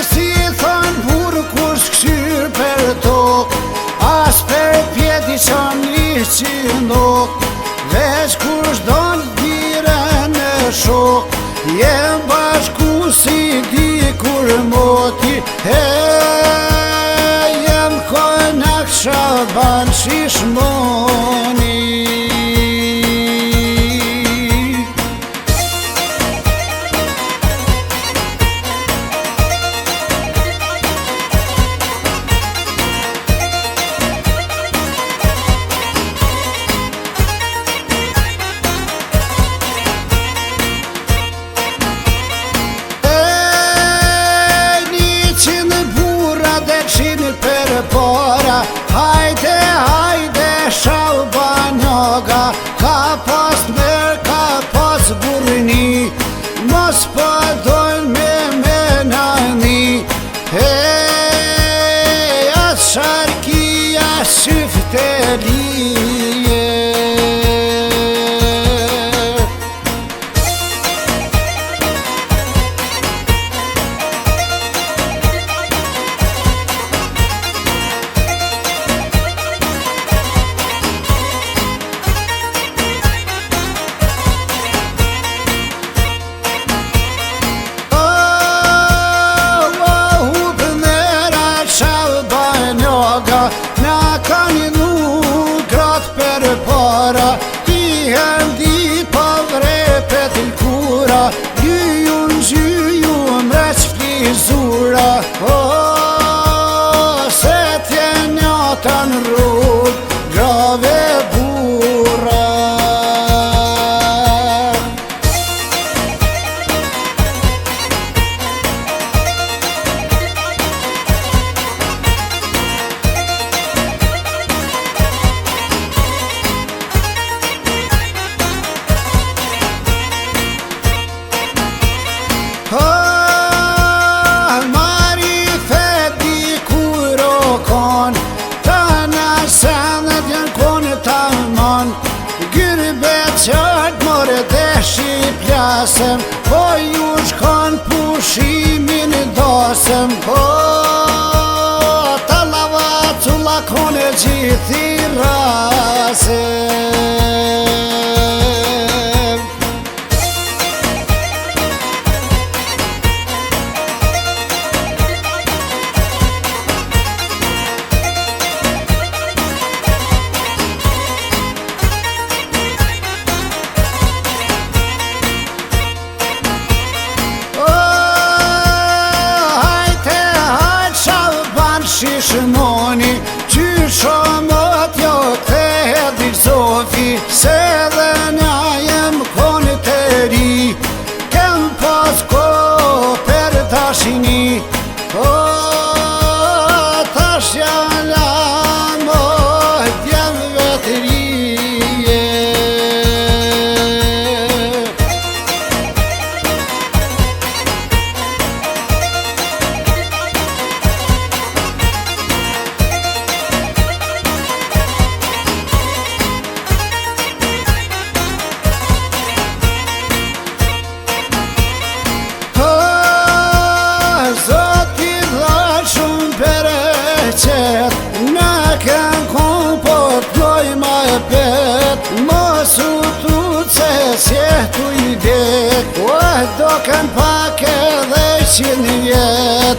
Si thon burë kush këshyr për tok, as për pjedi që një ndok, veç kush don dire në shok, jem bashku si di kur moti, jem konak Shaban Shishmoni. Hajde, hajde, Shalbanjoga, ka pas mer, ka pas burni, mos përdojnë me menani. As sharkia syftelije. Na kanë nuk gratë për para, ti hendi pa vrepet l'kura, gjyju mreq flizura, se tjenjata në rrug, grave bura. Marifeti kur o kon, ta nasenet janë kone ta man, gyrbe qatë more deshi plasem, po ju shkon pushimin dasem, po ta lava culla kone gjithi rasem. Shishmoni, qysho mët jo këthehet i zofi, se dhe nja jem kone të ri, kem pas ko për tashini, tash jala mo djemve të rije. Na ken kon po t'loj ma e pet, mos u tu ce sjetu i det, do ken pak edhe 100 vjet.